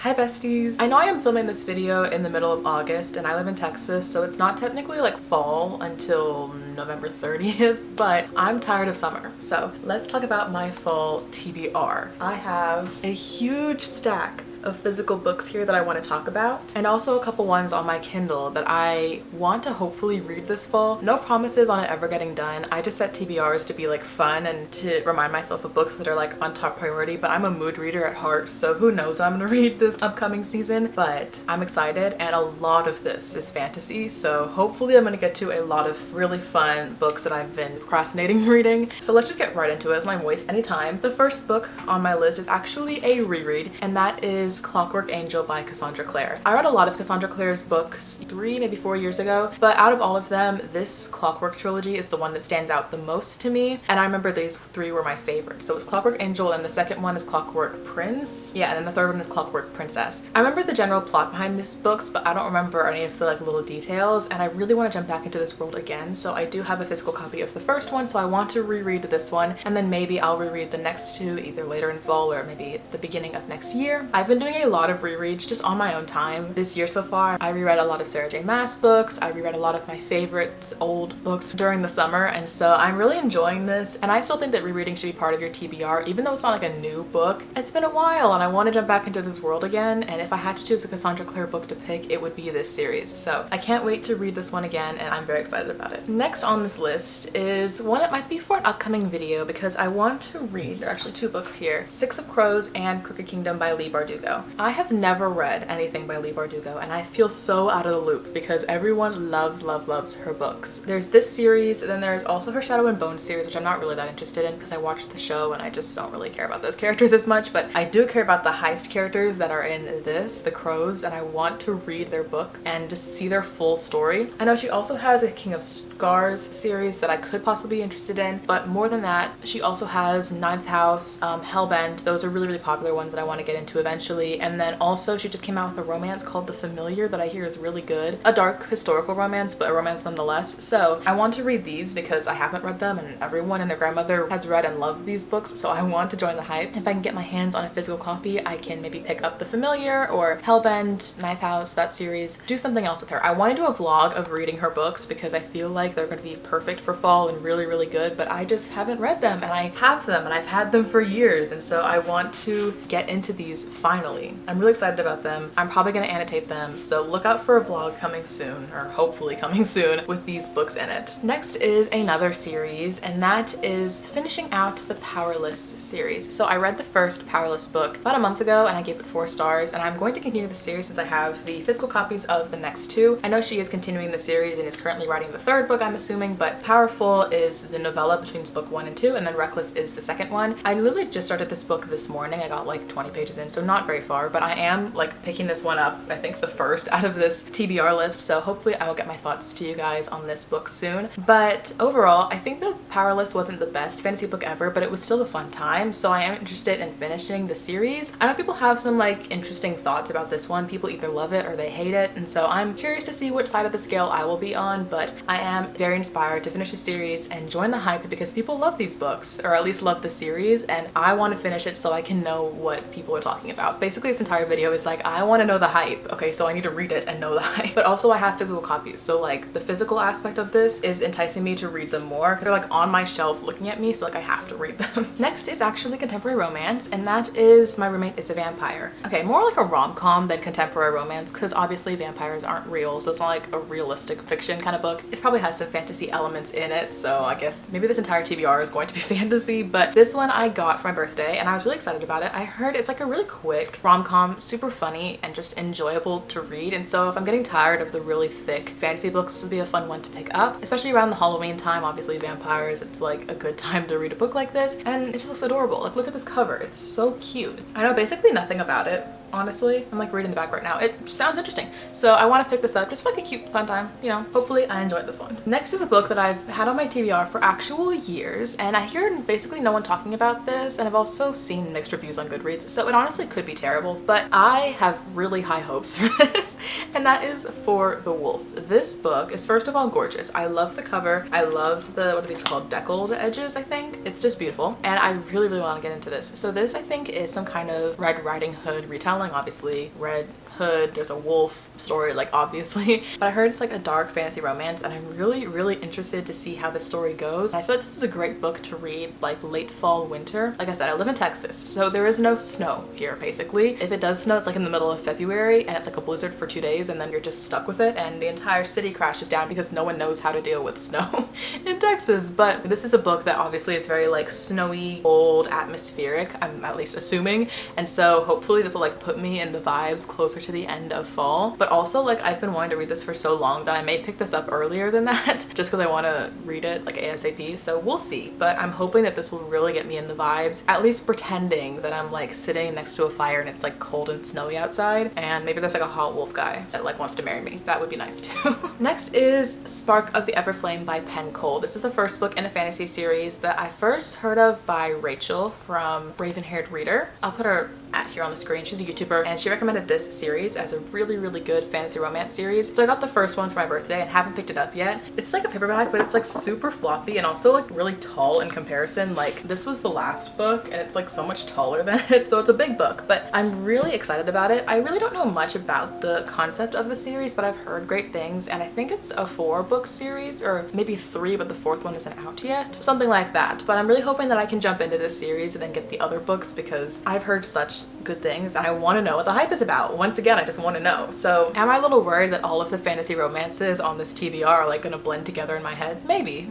Hi besties! I know I am filming this video in the middle of August and I live in Texas, so it's not technically like fall until November 30th, but I'm tired of summer. So let's talk about my fall TBR. I have a huge stack of physical books here that I want to talk about, and also a couple ones on my Kindle that I want to hopefully read this fall. No promises on it ever getting done. I just set TBRs to be like fun and to remind myself of books that are like on top priority, but I'm a mood reader at heart, so who knows what I'm gonna read this upcoming season, but I'm excited, and a lot of this is fantasy, so hopefully I'm gonna get to a lot of really fun books that I've been procrastinating reading. So let's just get right into it. Let's not waste any time. The first book on my list is actually a reread, and that is Clockwork Angel by Cassandra Clare. I read a lot of Cassandra Clare's books 3, maybe 4 years ago, but out of all of them, this Clockwork trilogy is the one that stands out the most to me, and I remember these 3 were my favorites. So it's Clockwork Angel, and the second one is Clockwork Prince. Yeah, and then the third one is Clockwork Princess. I remember the general plot behind these books, but I don't remember any of the like little details, and I really want to jump back into this world again, so I do have a physical copy of the first one, so I want to reread this one, and then maybe I'll reread the next 2 either later in fall or maybe at the beginning of next year. I've been doing a lot of rereads just on my own time this year so far. I reread a lot of Sarah J Maas books. I reread a lot of my favorite old books during the summer, and so I'm really enjoying this, and I still think that rereading should be part of your TBR, even though it's not like a new book. It's been a while and I want to jump back into this world again, and if I had to choose a Cassandra Clare book to pick, it would be this series. So I can't wait to read this one again, and I'm very excited about it. Next on this list is one that might be for an upcoming video because I want to read, there are actually 2 books here, Six of Crows and Crooked Kingdom by Leigh Bardugo. I have never read anything by Leigh Bardugo, and I feel so out of the loop because everyone loves her books. There's this series, and then there's also her Shadow and Bone series, which I'm not really that interested in because I watched the show and I just don't really care about those characters as much, but I do care about the heist characters that are in this, the Crows, and I want to read their book and just see their full story. I know she also has a King of Scars series that I could possibly be interested in, but more than that, she also has Ninth House, Hellbent. Those are really popular ones that I want to get into eventually, and then also she just came out with a romance called The Familiar that I hear is really good. A dark historical romance, but a romance nonetheless. So I want to read these because I haven't read them, and everyone and their grandmother has read and loved these books, so I want to join the hype. If I can get my hands on a physical copy, I can maybe pick up The Familiar or Hellbent, Ninth House, that series, do something else with her. I want to do a vlog of reading her books because I feel like they're going to be perfect for fall and really good, but I just haven't read them, and I have them and I've had them for years, and so I want to get into these finally. I'm really excited about them. I'm probably going to annotate them, so look out for a vlog coming soon, or hopefully coming soon, with these books in it. Next is another series, and that is finishing out the Powerless series. So I read the first Powerless book about a month ago and I gave it 4 stars, and I'm going to continue the series since I have the physical copies of the next 2. I know she is continuing the series and is currently writing the 3rd book, I'm assuming, but Powerful is the novella between book 1 and 2, and then Reckless is the 2nd one. I literally just started this book this morning. I got like 20 pages in, so not very far, but I am like picking this one up, I think the first out of this TBR list, so hopefully I will get my thoughts to you guys on this book soon. But overall, I think that Powerless wasn't the best fantasy book ever, but it was still a fun time, so I am interested in finishing the series. I know people have some like interesting thoughts about this one. People either love it or they hate it, and so I'm curious to see which side of the scale I will be on, but I am very inspired to finish the series and join the hype because people love these books, or at least love the series, and I want to finish it so I can know what people are talking about. Basically, this entire video is like, I want to know the hype, okay, so I need to read it and know the hype. But also I have physical copies, so like the physical aspect of this is enticing me to read them more. They're like on my shelf looking at me, so like I have to read them. Next is actually contemporary romance, and that is My Roommate is a Vampire. Okay, more like a rom-com than contemporary romance, because obviously vampires aren't real, so it's not like a realistic fiction kind of book. It probably has some fantasy elements in it, so I guess maybe this entire TBR is going to be fantasy, but this one I got for my birthday and I was really excited about it. I heard it's like a really quick rom-com, super funny and just enjoyable to read, and so if I'm getting tired of the really thick fantasy books, this would be a fun one to pick up, especially around the Halloween time. Obviously vampires, it's like a good time to read a book like this, and it just looks adorable. Like, look at this cover, it's so cute. I know basically nothing about it, honestly. I'm like reading the back right now. It sounds interesting, so I want to pick this up just for like a cute fun time, you know. Hopefully I enjoyed this one. Next is a book that I've had on my TBR for actual years, and I hear basically no one talking about this, and I've also seen mixed reviews on Goodreads, so it honestly could be terrible, but I have really high hopes for this, and that is For the Wolf. This book is first of all gorgeous. I love the cover. I love the, what are these called, deckled edges, I think. It's just beautiful, and I really want to get into this. So this I think is some kind of Red Riding Hood retelling storytelling, obviously. Red Hood, there's a wolf story, like obviously. But I heard it's like a dark fantasy romance, and I'm really interested to see how the story goes. I feel like this is a great book to read like late fall, winter. Like I said, I live in Texas, so there is no snow here basically. If it does snow, it's like in the middle of February and it's like a blizzard for 2 days, and then you're just stuck with it and the entire city crashes down because no one knows how to deal with snow in Texas. But this is a book that obviously it's very like snowy, cold, atmospheric, I'm at least assuming, and so hopefully this will like put me in the vibes closer to the end of fall. But also, like, I've been wanting to read this for so long that I may pick this up earlier than that just because I want to read it like ASAP, so we'll see. But I'm hoping that this will really get me in the vibes, at least pretending that I'm like sitting next to a fire and it's like cold and snowy outside, and maybe there's like a hot wolf guy that like wants to marry me. That would be nice too. Next is Spark of the Everflame by Penn Cole. This is the first book in a fantasy series that I first heard of by Rachel from Raven-Haired Reader. I'll put her at here on the screen. She's a YouTuber and she recommended this series as a really good fantasy romance series. So I got the first one for my birthday and haven't picked it up yet. It's like a paperback, but it's like super floppy and also like really tall in comparison. Like this was the last book and it's like so much taller than it, so it's a big book, but I'm really excited about it. I really don't know much about the concept of the series, but I've heard great things, and I think it's a 4-book series, or maybe 3, but the 4th one isn't out yet, something like that. But I'm really hoping that I can jump into this series and then get the other books because I've heard such good things and I want to know what the hype is about. Once again, I just want to know. So am I a little worried that all of the fantasy romances on this TBR are like gonna blend together in my head? Maybe,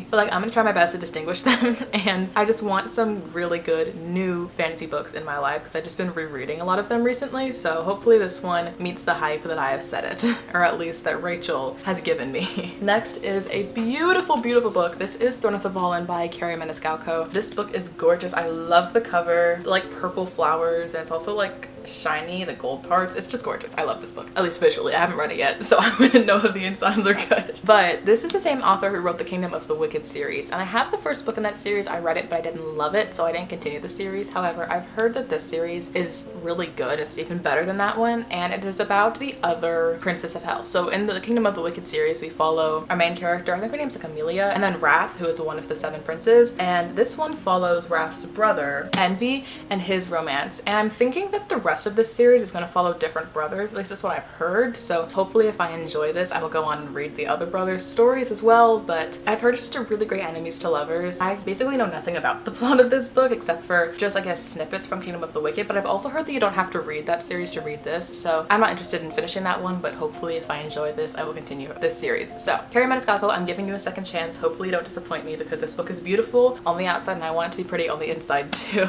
but like I'm gonna try my best to distinguish them. And I just want some really good new fantasy books in my life because I've just been rereading a lot of them recently, so hopefully this one meets the hype that I have set it, or at least that Rachel has given me. Next is a beautiful book. This is Throne of the Fallen by Carrie Maniscalco. This book is gorgeous. I love the cover, the, like purple flowers, and it's also like shiny, the gold parts. It's just gorgeous. I love this book, at least visually. I haven't read it yet, so I wouldn't know if the insides are good. But this is the same author who wrote the Kingdom of the Wicked series, and I have the first book in that series. I read it, but I didn't love it, so I didn't continue the series. However, I've heard that this series is really good. It's even better than that one, and it is about the other princess of hell. So in the Kingdom of the Wicked series, we follow our main character, I think her name's like Amelia, and then Wrath, who is one of the 7 princes, and this one follows Wrath's brother, Envy, and his romance. And I'm thinking that the rest of this series is going to follow different brothers, at least that's what I've heard, so hopefully if I enjoy this, I will go on and read the other brothers' stories as well. But I've heard it's just a really great enemies to lovers. I basically know nothing about the plot of this book except for just, I guess, snippets from Kingdom of the Wicked, but I've also heard that you don't have to read that series to read this, so I'm not interested in finishing that one, but hopefully if I enjoy this, I will continue this series. So Carrie Maniscalco, I'm giving you a second chance. Hopefully you don't disappoint me because this book is beautiful on the outside and I want it to be pretty on the inside too.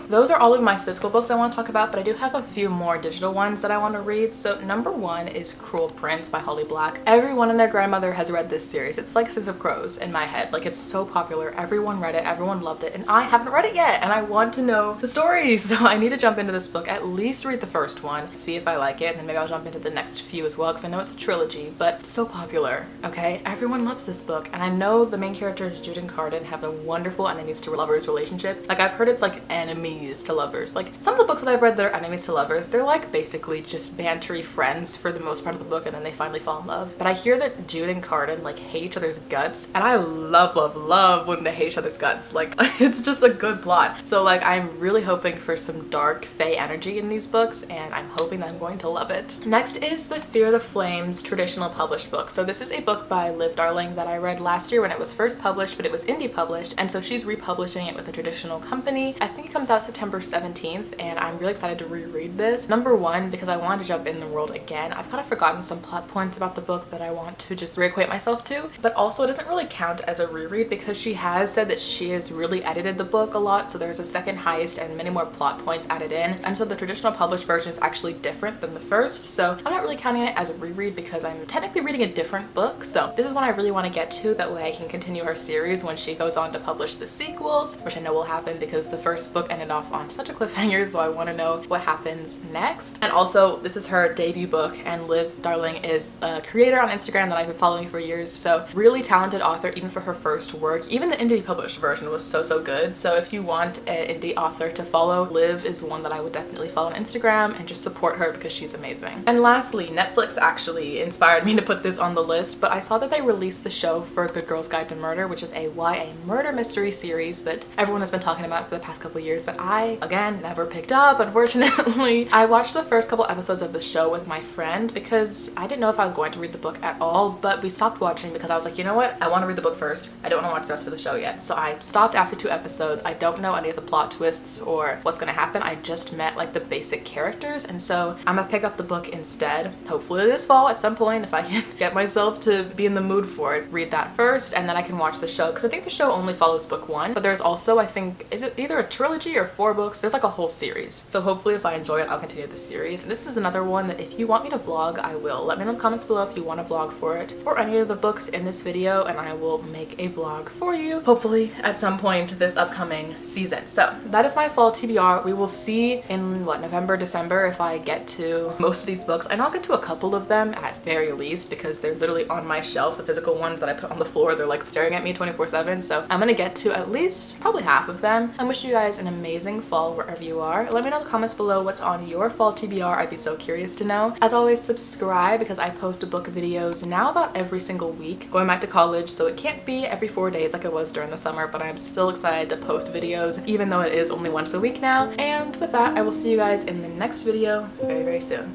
Those are all of my physical books I want to talk about, but I do have a few more digital ones that I want to read. So number 1 is Cruel Prince by Holly Black. Everyone and their grandmother has read this series. It's like Six of Crows in my head. Like, it's so popular. Everyone read it, everyone loved it, and I haven't read it yet and I want to know the story. So I need to jump into this book, at least read the first one, see if I like it, and then maybe I'll jump into the next few as well because I know it's a trilogy, but it's so popular, okay? Everyone loves this book, and I know the main characters, Jude and Carden, have a wonderful enemies to lovers relationship. Like, I've heard it's like enemies to lovers. Like, some of the books that I've read that are enemies to lovers, they're like basically just bantery friends for the most part of the book, and then they finally fall in love. But I hear that Jude and Carden like hate each other's guts, and I love when they hate each other's guts. Like, it's just a good plot. So like, I'm really hoping for some dark fae energy in these books, and I'm hoping that I'm going to love it. Next is the Fear the Flames traditional published book. So this is a book by Liv Darling that I read last year when it was first published, but it was indie published, and so she's republishing it with a traditional company. I think it comes out September 17th, and I'm really excited to reread this. Number 1, because I wanted to jump in the world again. I've kind of forgotten some plot points about the book that I want to just reacquaint myself to, but also it doesn't really count as a reread because she has said that she has really edited the book a lot, so there's a second heist and many more plot points added in, and so the traditional published version is actually different than the first, so I'm not really counting it as a reread because I'm technically reading a different book. So this is one I really want to get to, that way I can continue her series when she goes on to publish the sequels, which I know will happen because the first book ended off on such a cliffhanger, so I want to know what happens next. And also, this is her debut book, and Liv Darling is a creator on Instagram that I've been following for years, so really talented author even for her first work. Even the indie published version was so good. So if you want an indie author to follow, Liv is one that I would definitely follow on Instagram and just support her because she's amazing. And lastly, Netflix actually inspired me to put this on the list, but I saw that they released the show for Good Girl's Guide to Murder, which is a YA murder mystery series that everyone has been talking about for the past couple years, but I, again, never picked up, unfortunately. recently. I watched the first couple episodes of the show with my friend because I didn't know if I was going to read the book at all, but we stopped watching because I was like, you know what? I want to read the book first. I don't want to watch the rest of the show yet. So I stopped after 2 episodes. I don't know any of the plot twists or what's going to happen. I just met like the basic characters, and so I'm gonna pick up the book instead. Hopefully this fall at some point, if I can get myself to be in the mood for it, read that first, and then I can watch the show, because I think the show only follows book 1, but there's also, I think, is it either a trilogy or 4 books? There's like a whole series. So hopefully if I enjoy it, I'll continue the series. And this is another one that if you want me to vlog, I will. Let me know in the comments below if you want to vlog for it or any of the books in this video, and I will make a vlog for you, hopefully at some point this upcoming season. So that is my fall TBR. We will see in what, November, December, if I get to most of these books. I know I'll get to a couple of them at very least, because they're literally on my shelf. The physical ones that I put on the floor, they're like staring at me 24/7. So I'm gonna get to at least probably half of them. I wish you guys an amazing fall wherever you are. Let me know in the comments below what's on your fall TBR. I'd be so curious to know. As always, subscribe, because I post book videos now about every single week. Going back to college, so it can't be every 4 days like it was during the summer, but I'm still excited to post videos even though it is only once a week now. And with that, I will see you guys in the next video very, very soon.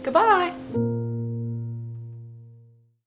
Goodbye!